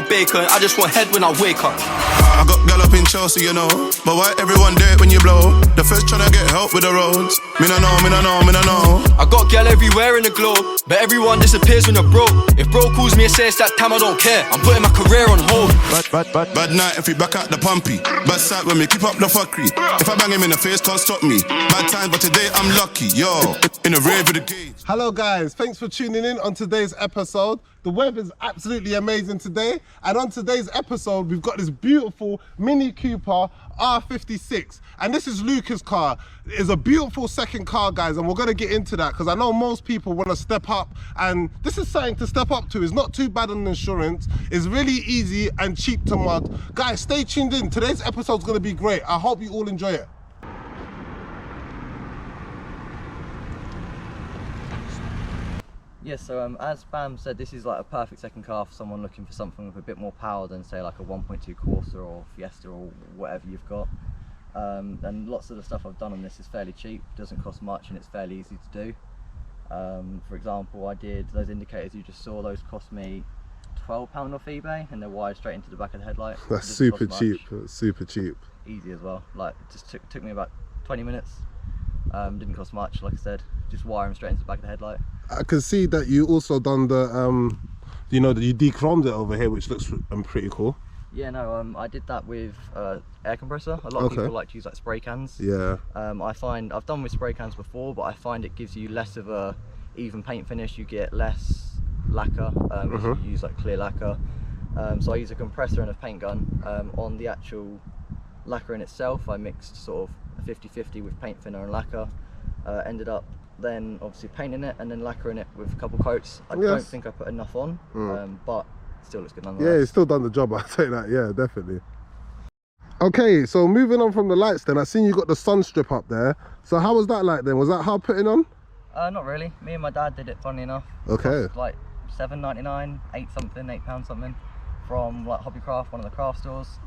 no bacon. I just want head when I wake up. I got gal up in Chelsea, you know, but why everyone do it when you blow? The first tryna get help with the roads. Me no know, me no know, me no know. I got gal everywhere in the globe, but everyone disappears when you're broke. If bro calls me and says that time, I don't care. I'm putting my career on hold. Bad night if we back out the pumpy. Bad side when we keep up the fuckery. If I bang him in the face, can't stop me. Bad times, but today I'm lucky. Yo, in the rave with the gauge. Hello guys, thanks for tuning in on today's episode. The weather's absolutely amazing today, and on today's episode we've got this beautiful Mini Cooper R56, and this is Luka's car. It's a beautiful second car, guys, and we're going to get into that because I know most people want to step up, and this is something to step up to. It's not too bad on insurance, it's really easy and cheap to mod. Guys, stay tuned in. Today's episode's going to be great. I hope you all enjoy it. Yeah, so as Bam said, this is like a perfect second car for someone looking for something with a bit more power than say like a 1.2 Corsa or Fiesta or whatever you've got. And lots of the stuff I've done on this is fairly cheap, doesn't cost much, and it's fairly easy to do. For example, I did those indicators you just saw, those cost me £12 off eBay, and they're wired straight into the back of the headlight. That's super cheap, super cheap. Easy as well, like it just took me about 20 minutes. Didn't cost much, like I said, just wire them straight into the back of the headlight. I can see that you also done the, you know, that you de-chromed it over here, which looks pretty cool. Yeah, no, I did that with air compressor. A lot of people like to use like spray cans. Yeah. I find, I've done with spray cans before, but I find it gives you less of a even paint finish. You get less lacquer if you use like clear lacquer. So I use a compressor and a paint gun. On the actual lacquer in itself, I mixed sort of a 50-50 with paint thinner and lacquer. Ended up then obviously painting it and then lacquering it with a couple coats. I don't think I put enough on, but still looks good nonetheless. Yeah, it's still done the job, I'll say that, yeah, definitely. Okay, so moving on from the lights then, I seen you got the sun strip up there. So how was that like then? Was that hard putting on? Not really. Me and my dad did it, funnily enough. Okay. Like £7.99, £8 something from like Hobbycraft, one of the craft stores.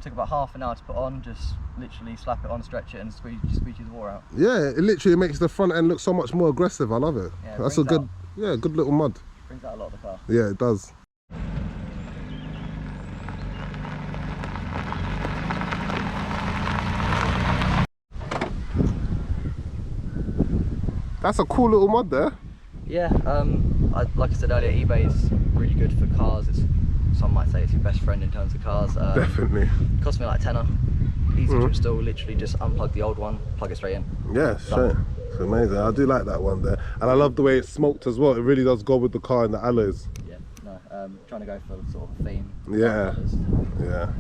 Took about half an hour to put on, just literally slap it on, stretch it and squeeze the water out. Yeah, it literally makes the front end look so much more aggressive. I love it. Yeah, that's a good, good little mod. Brings out a lot of the car. Yeah, it does. That's a cool little mod there. Yeah, like I said earlier, eBay's really good for cars. Some might say it's your best friend in terms of cars. Definitely. It cost me like a tenner. Easy to install, literally just unplug the old one, plug it straight in. Yeah, sure. It's amazing. I do like that one there. And I love the way it's smoked as well. It really does go with the car and the alloys. Yeah, no, trying to go for sort of a theme. Yeah, yeah.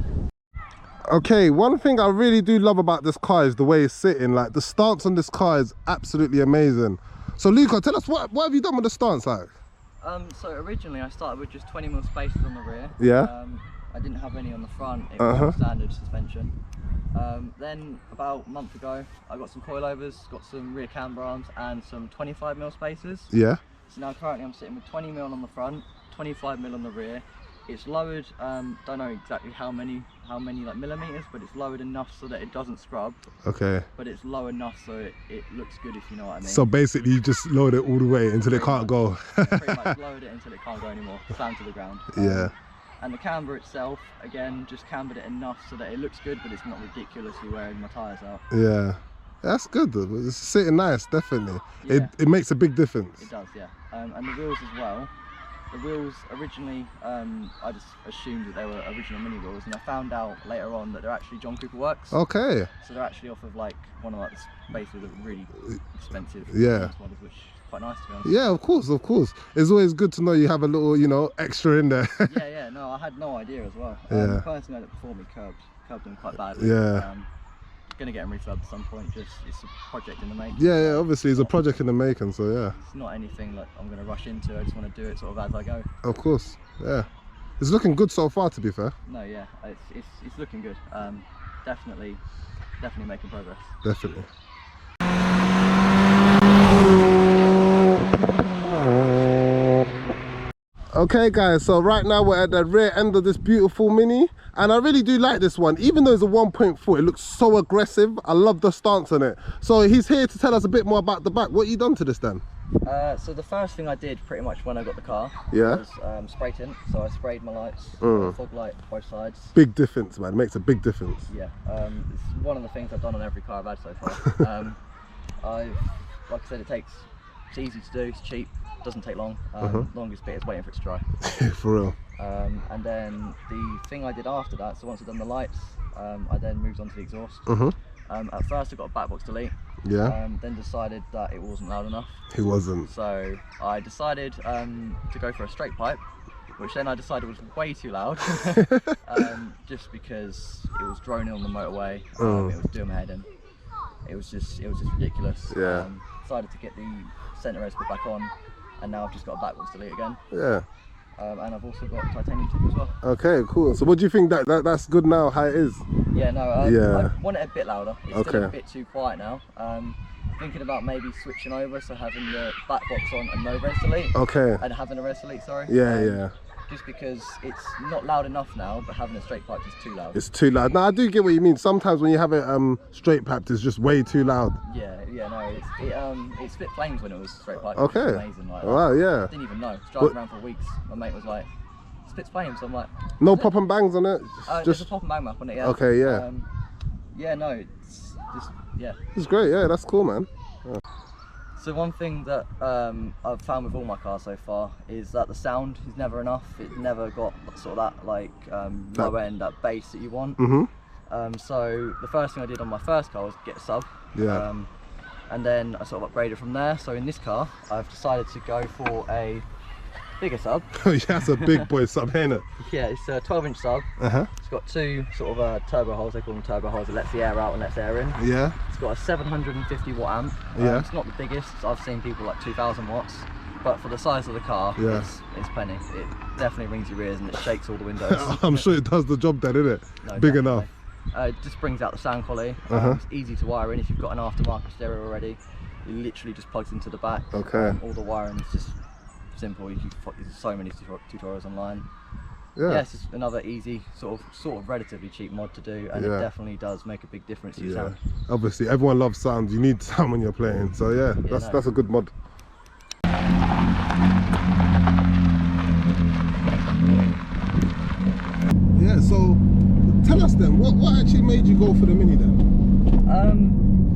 Okay, one thing I really do love about this car is the way it's sitting. Like, the stance on this car is absolutely amazing. So Luka, tell us, what have you done with the stance like? So originally I started with just 20mm spaces on the rear. Yeah. I didn't have any on the front. It was standard suspension. Then about a month ago I got some coilovers, got some rear camber arms and some 25mm spacers. Yeah. So now currently I'm sitting with 20mm on the front, 25mm on the rear. It's lowered, don't know exactly how many like millimeters, but it's lowered enough so that it doesn't scrub. Okay. But it's low enough so it looks good, if you know what I mean. So basically you just load it all the way until it can't go. Pretty much lowered it until it can't go anymore, slammed to the ground. Yeah. And the camber itself, again, just cambered it enough so that it looks good, but it's not ridiculously wearing my tyres out. Yeah. That's good though. It's sitting nice, definitely. Yeah. It makes a big difference. It does, yeah. And the wheels as well. The wheels originally, I just assumed that they were original mini wheels, and I found out later on that they're actually John Cooper Works. Okay. So they're actually off of like one of like basically the really expensive models, which is quite nice to be honest. Yeah, of course. It's always good to know you have a little, you know, extra in there. yeah. No, I had no idea as well. The person that before me curbed them quite badly. Yeah. Gonna get them refurbed at some point. Just it's a project in the making. Yeah, obviously it's a project in the making, so yeah. It's not anything that I'm gonna rush into. I just want to do it sort of as I go. Of course, yeah. It's looking good so far, to be fair. No, yeah, it's looking good. Definitely making progress. Definitely. Okay guys, so right now we're at the rear end of this beautiful Mini, and I really do like this one. Even though it's a 1.4, it looks so aggressive. I love the stance on it. So he's here to tell us a bit more about the back. What have you done to this then? So the first thing I did pretty much when I got the car was spray tint. So I sprayed my lights, fog light both sides. Big difference, man. It makes a big difference. Yeah, it's one of the things I've done on every car I've had so far. Like I said, it's easy to do, it's cheap, doesn't take long. Longest bit is waiting for it to dry. For real. And then the thing I did after that, so once I'd done the lights, I then moved on to the exhaust. At first I got a back box delete. Then decided that it wasn't loud enough. It wasn't. So I decided to go for a straight pipe, which then I decided was way too loud. Just because it was droning on the motorway. It was doing my head in. It was just ridiculous. Decided to get the centre race put back on, and now I've just got a back box delete again. And I've also got titanium tip as well. Okay, cool. So what do you think that's good now, how it is? Yeah, no, I want it a bit louder. It's still a bit too quiet now. Thinking about maybe switching over, so having the back box on and no res delete. And having a res delete, sorry. Just because it's not loud enough now, but having a straight pipe is too loud. It's too loud. No, I do get what you mean. Sometimes when you have it straight piped, it's just way too loud. It spit flames when it was straight pipe. Okay. Which was amazing. Like, wow, I didn't even know. I was driving around for weeks. My mate was like, it spits flames. I'm like, no pop and bangs on it. There's a pop and bang map on it. Yeah. Okay, yeah. It's just It's great. Yeah, that's cool, man. So one thing that I've found with all my cars so far is that the sound is never enough. It never got sort of that like low end, that bass that you want. So the first thing I did on my first car was get a sub. And then I sort of upgraded from there. So in this car, I've decided to go for a bigger sub. That's a big boy sub, ain't it? Yeah, it's a 12-inch sub. It's got two sort of turbo holes, they call them turbo holes, that lets the air out and lets air in. It's got a 750 watt amp. It's not the biggest, I've seen people like 2000 watts. But for the size of the car, it's plenty. It definitely rings your ears and it shakes all the windows. I'm sure it does the job then, isn't it? No, big enough. It just brings out the sound quality. It's easy to wire in. If you've got an aftermarket stereo already, it literally just plugs into the back. All the wiring is just simple. There's so many tutorials online. It's just another easy, sort of relatively cheap mod to do, and it definitely does make a big difference to your sound. Obviously, everyone loves sound. You need sound when you're playing. So that's a good mod. So tell us then, what actually made you go for the Mini then?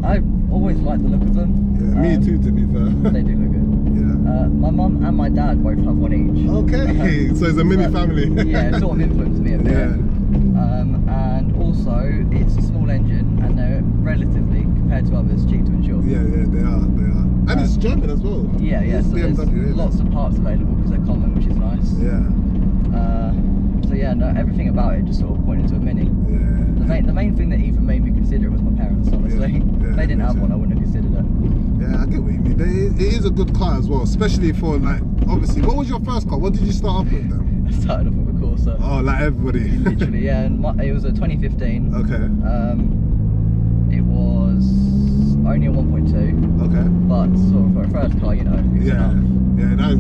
I've always liked the look of them. Me too, to be fair. They do look good. My mum and my dad both have one each. Okay, so it's a Mini family. It sort of influenced me a bit. And also, it's a small engine, and they're relatively, compared to others, cheap to insure. They are. And it's German as well. So there's lots of parts available because they're common, which is nice. Everything about it just sort of pointed to a Mini. The main thing that even made me consider it was my parents, honestly. If they didn't have one, I wouldn't have considered it. I get what you mean. It is a good car as well, especially for like, obviously, what was your first car? What did you start off with then? I started off with a Corsa. Oh, like everybody. Literally, and it was a 2015. It was only a 1.2. But sort of for a first car, you know, it's enough.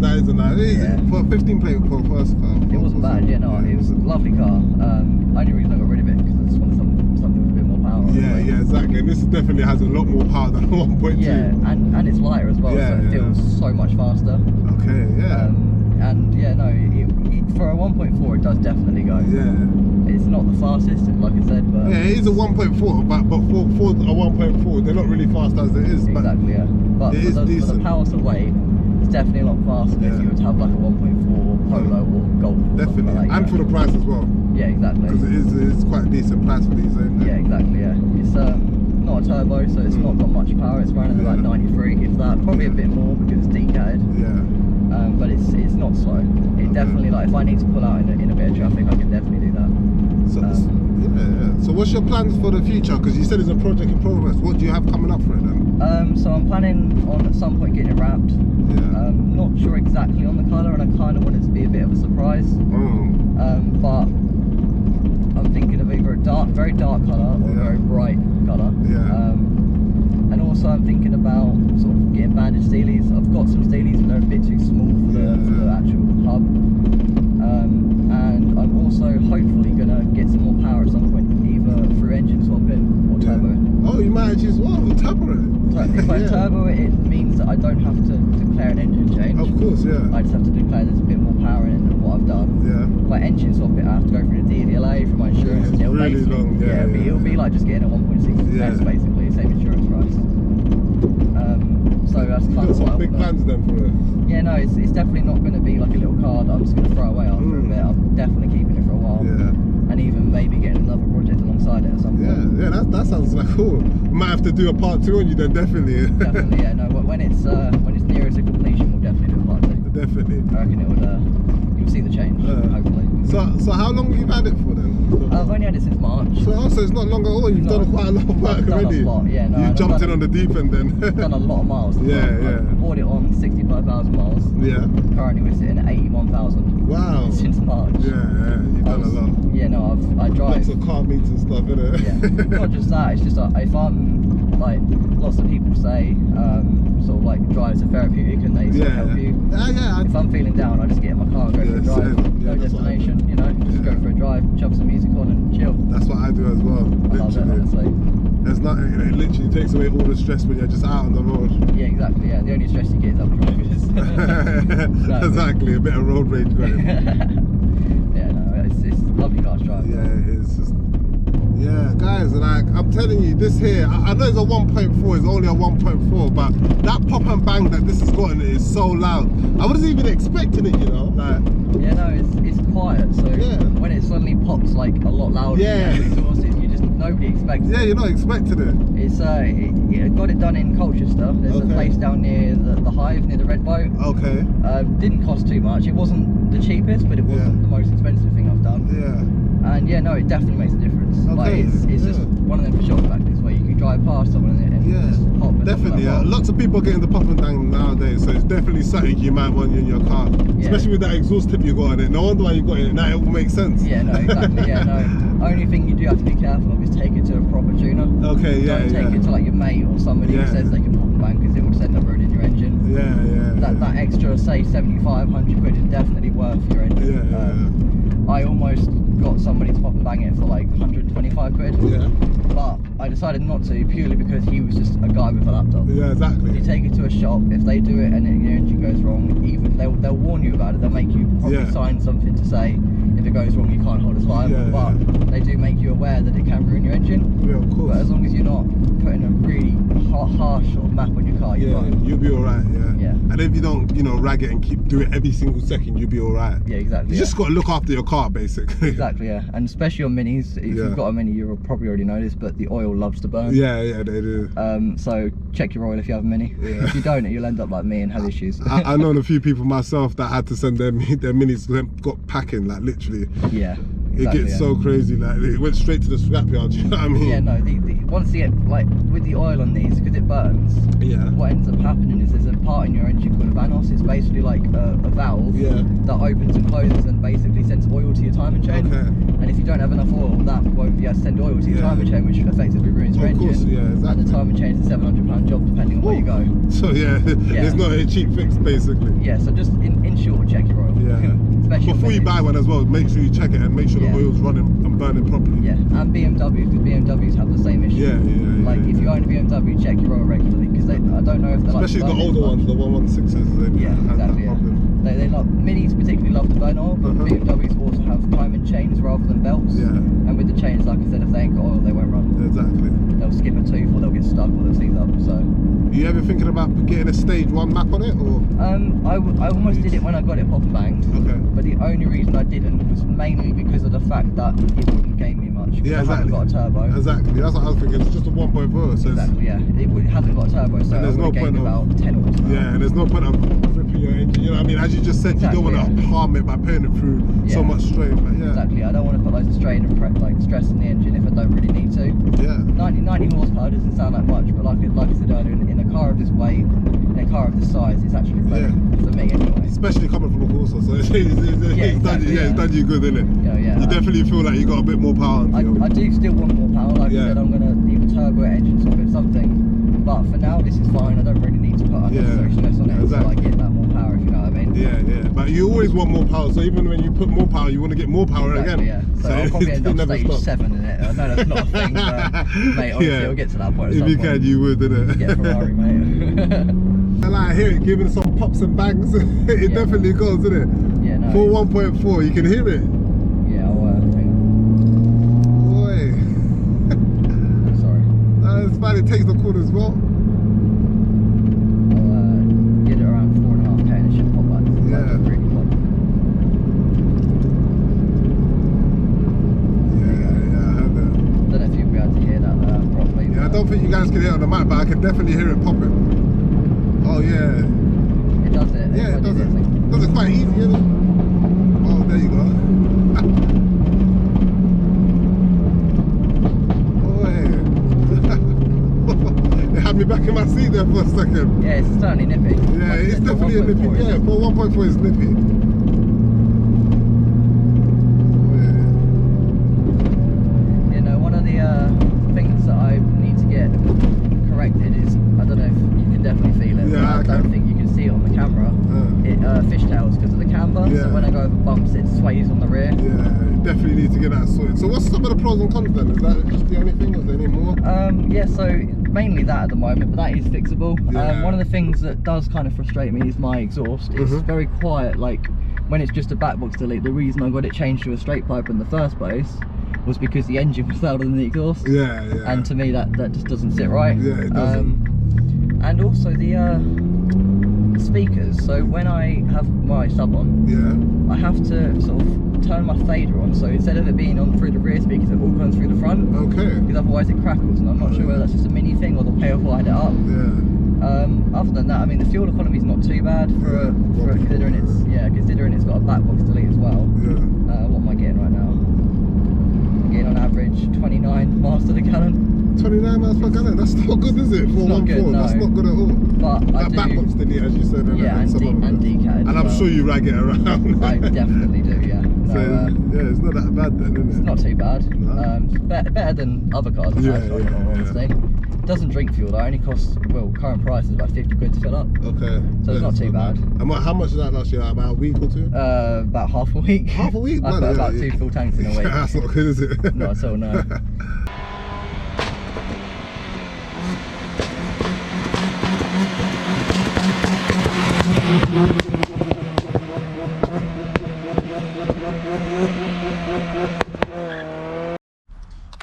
That is a nice. For a 15 plate for a first car. It wasn't bad, it was a lovely car. Only reason I got rid of it because I just wanted something with a bit more power. Exactly. And this definitely has a lot more power than 1.2. And it's lighter as well, so it feels so much faster. For a 1.4, it does definitely go. It's not the fastest, like I said, but it is a 1.4, but for a 1.4, they're not really fast as it is. Exactly, but for the power to weight, it's definitely a lot faster if you were to have like a 1.4 Polo or Golf. Definitely, like and for the price as well. Exactly. Because it is quite a decent price for these, isn't it? Exactly. It's not a turbo, so it's not got much power. It's running at like 93, if that. Probably a bit more because it's decatted. But it's not slow. It definitely, like, if I need to pull out in a bit of traffic, I can definitely do that. So what's your plans for the future? Because you said it's a project in progress. What do you have coming up for it then? So I'm planning on at some point getting it wrapped. Not sure exactly on the colour, and I kind of want it to be a bit of a surprise. But I'm thinking of either a very dark colour or a very bright colour. And also I'm thinking about sort of getting banded steelies. I've got some steelies, but they're a bit too small for the actual hub. And I'm also hopefully going to get some more power at some point, either through engine swapping or turbo. Oh, you might actually as well turbo it. If I turbo it, it means means that I don't have to declare an engine change. Of course, yeah. I just have to declare there's a bit more power in it than what I've done. Yeah. Like engine swap it, I have to go through the DVLA for my insurance. Yeah, it's it'll really basically- long, yeah, it'll be like just getting a 1.6 Yeah. S basically, same insurance price. So that's You've kind got of what some I big wanna- plans then for it. Yeah, no, it's definitely not going to be like a little car that I'm just going to throw away after a bit. I'm definitely keeping it for a while. Yeah. And even maybe getting another project alongside it at some point. Yeah, that sounds like cool. We might have to do a part 2 on you then, definitely. Definitely, yeah. No, when it's nearer to completion, we'll definitely do a part 2. Definitely. I reckon it would. You'll see the change, hopefully. So how long have you had it for then? I've only had it since March. So it's not long at all. You've done quite a lot of work I've done already. a lot, yeah. No, You I've jumped done in on the deep end then. done a lot of miles. Yeah, I yeah. bought it on 65,000 miles. Yeah. Currently we're sitting at 81,000 Wow. since March. Yeah, you've done a lot. Yeah, no, I drive. Lots of car meets and stuff, innit? Yeah, not just that, it's just if I'm like, lots of people say sort of like drives are therapeutic and they sort of help you. Yeah. If I'm feeling down, I just get in my car and go for a drive. same. Yeah, No that's what I destination, do. you know, just go for a drive, chuck some music on and chill. That's what I do as well. I love it, Literally. honestly. There's nothing, it literally takes away all the stress when you're just out on the road. Yeah, exactly, yeah. The only stress you get is other drivers. Exactly, a bit of road rage going. Yeah, no, it's lovely car to drive. Yeah, it's just. Yeah, guys, like I'm telling you, this here, I know it's a 1.4, it's only a 1.4, but that pop and bang that this has gotten is so loud. I wasn't even expecting it, you know. Like, yeah, no, it's quiet, so Yeah. when it suddenly pops like a lot louder Yeah. than the exhausted, nobody expects yeah, it. you're not expecting it. It's it got it done in Colchester. There's Okay. a place down near the Hive, near the Red Boat. Okay. Didn't cost too much. It wasn't the cheapest, but it wasn't Yeah. the most expensive thing I've done. Yeah. And yeah, no, it definitely makes a difference. Like Okay, it's just yeah. one of them shock factors where you can drive past someone and Yeah, just pop. And definitely. like, wow. Lots of people are getting the pop and down nowadays, so it's definitely something you might want in your car. Yeah. Especially with that exhaust tip you got on it. No wonder why you got it. Now it will make sense. Yeah, no, exactly. Yeah, no. Only thing you do have to be careful of is take it to a proper tuner. Okay, yeah, Don't take yeah. it to like your mate or somebody Yeah. who says they can pop and bang, because it will just end up ruining your engine. Yeah. That extra, say 75, 100 quid is definitely worth your engine. Yeah. I almost got somebody to pop and bang it for like 125 quid. Yeah. But I decided not to, purely because he was just a guy with a laptop. Yeah, exactly. You take it to a shop, if they do it and your engine goes wrong, even they'll warn you about it. They'll make you probably Yeah. sign something to say if it goes wrong you can't hold us liable. Yeah, but they do make you aware that it can ruin your engine. Yeah, of course. But as long as you're not putting a really harsh sort of map on your car, you're Yeah, fine. you'll be alright, yeah. Yeah. And if you don't, rag it and do it every single second, you'll be alright. Yeah, exactly. You yeah. just got to look after your car, basically. Exactly, yeah. And especially on minis, if Yeah. you've got a mini, you'll probably already know this, but the oil loves to burn. Yeah, they do. So check your oil if you have a mini. Yeah. If you don't, you'll end up like me and have issues. I know a few people myself that had to send their minis, got packing, like literally. Yeah. It exactly, gets yeah. so crazy, like it went straight to the scrapyard, you know what I mean? Yeah, no, once you get, like, with the oil on these, because it burns, Yeah. what ends up happening is there's a part in your engine called a vanos. It's basically like a valve Yeah. that opens and closes and basically sends oil to your timing chain. Okay. And if you don't have enough oil, that won't be able to send oil to your Yeah. timing chain, which effectively ruins your Of engine. course, yeah, exactly. And the timing chain is a £700 job depending on where you go. So yeah, it's not a cheap fix, basically. Yeah, so just in short, check your oil. Yeah. Especially on Before you minis. buy one as well, make sure you check it and make sure Yeah. the oil's running and burning properly. Yeah, and BMWs, because BMWs have the same issue. Yeah. Like if you own a BMW, check your oil regularly, because I don't know if they're Especially like the older ones, the 116s, Yeah, have exactly. that problem. Yeah. They love, minis particularly love to burn oil, but BMWs also have timing chains rather than belts. Yeah. And with the chains, like I said, if they ain't got oil, they won't run. Exactly. They'll skip a tooth, or they'll get stuck, or they'll seize up. So. You ever thinking about getting a stage 1 map on it, or? I almost did it when I got it pop and banged. Okay. But the only reason I didn't was mainly because of the fact that it wouldn't gain me much. 'Cause Yeah, I haven't exactly. got a turbo. Exactly. That's what I was thinking. It's just a 1.4, so Exactly, yeah. It hasn't got a turbo, so And I there's would no have gained point of- about 10 horsepower. yeah, and there's no point of ripping your engine. You know what I mean? As you just said, Exactly, you don't want to harm it by putting it through so Yeah. much strain. But yeah. Exactly, I don't want to put loads of strain and stress on the engine if I don't really need to. Yeah. 90 horsepower doesn't sound like much, but like I said earlier, in a car of this weight, in a car of this size, it's actually plenty for me anyway. Especially coming from a Corsa, so it's done you good, innit? Yeah. You definitely feel like you got a bit more power on you. I do still want more power, like Yeah. I said, I'm going to either turbo it, engine swap it, something. But for now, this is fine. I don't really need to put unnecessary stress on it until I exactly. get that more power, if you know what I mean. Yeah. But you always want more power, so even when you put more power, you want to get more power Exactly, again. yeah. So I'll probably end it up never stage stops. 7 in it. I know that's not a thing, but mate, honestly, Yeah. it'll get to that point at If some you point. can, you would, innit? Get a Ferrari, mate. can't lie, I hear it giving some pops and bangs. It definitely goes, doesn't it? Yeah, no. For 1.4, you can hear it. Yeah, I'll hang Boy. on. Sorry. It's fine, it takes the corner as well. I'll get it around 4.5k and it should pop back. Yeah. Like, really pop. Yeah, I heard that. Don't know if you'll be able to hear that properly. Yeah, I don't think you guys can hear it on the mic, but I can definitely hear it popping. Oh yeah. It does it. Yeah, it does it. Thing. Does it quite easy, isn't it? Oh, there you go. It had me back in my seat there for a second. Yeah, it's certainly nippy. Yeah, it's definitely a nippy. Yeah, for 1.4 it's nippy. You know, one of the things that I need to get corrected is, I don't know if you can definitely feel it, Yeah, but I don't think you can see it on the camera. It fishtails because of the camber, Yeah. so when I go over bumps it sways on the rear. Yeah, definitely need to get that sorted. So what's some of the pros and cons then? Is that just the only thing? Is there any more? Yeah, so mainly that at the moment, but that is fixable. Yeah. One of the things that does kind of frustrate me is my exhaust. It's very quiet, like when it's just a back box delete. The reason I got it changed to a straight pipe in the first place was because the engine was louder than the exhaust. Yeah, yeah. And to me that just doesn't sit right. Yeah, it doesn't. And also the speakers. So when I have my sub on, I have to sort of turn my fader on, so instead of it being on through the rear speakers, it all comes through the front. Okay. Because otherwise it crackles, and I'm not sure whether that's just a mini thing or the payoff wired it up. Yeah. Other than that, I mean, the fuel economy is not too bad for considering it's got a back box delete as well. Yeah. What am I getting right now? I'm getting on average 29 miles to the gallon. 29 miles per gallon. That's not good, is it? For It's not 1.4, good, no. that's not good at all. But I That do. back box delete, as you said. Yeah, and decatted. And I'm sure you rag it around. I definitely do. Yeah. So, yeah, it's not that bad then, is It's it? not too bad. No. Better than other cars I've had, in all honesty. It doesn't drink fuel though. It only costs, well, current price is about 50 quid to fill up. Okay. So it's not too bad. And how much is that last year? About a week or two? About half a week. Half a week? I put about 2 full tanks in a week. That's not good, is it? Not at all, no.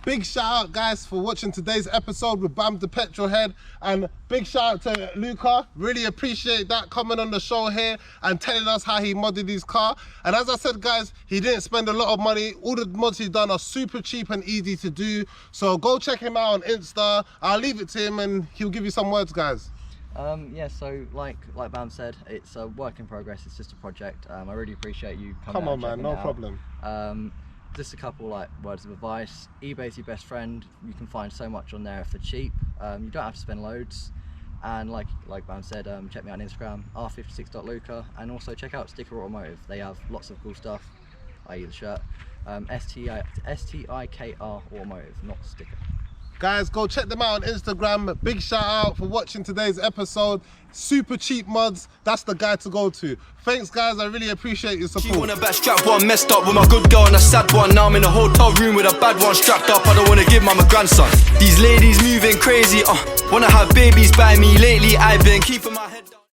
Big shout out guys for watching today's episode with Bam the Petrol Head, and big shout out to Luka. Really appreciate that coming on the show here and telling us how he modded his car. And as I said guys, he didn't spend a lot of money. All the mods he's done are super cheap and easy to do, so go check him out on Insta. I'll leave it to him and he'll give you some words guys. Yeah, so like Bam said, it's a work in progress. It's just a project. I really appreciate you coming Come out on man, and no checking it out. problem. Just a couple like words of advice. eBay's your best friend. You can find so much on there for cheap. You don't have to spend loads. And like Bam said, check me out on Instagram, r56.luka, and also check out Sticker Automotive. They have lots of cool stuff, i.e. the shirt. STIKR Automotive, not sticker. Guys, go check them out on Instagram. Big shout out for watching today's episode. Super cheap mods, that's the guy to go to. Thanks guys, I really appreciate your support. Keep on a back strap one, messed up with my good girl and a sad one. Now I'm in a hotel room with a bad one strapped up. I don't wanna give mum a grandson. These ladies moving crazy, wanna have babies by me lately. I've been keeping my head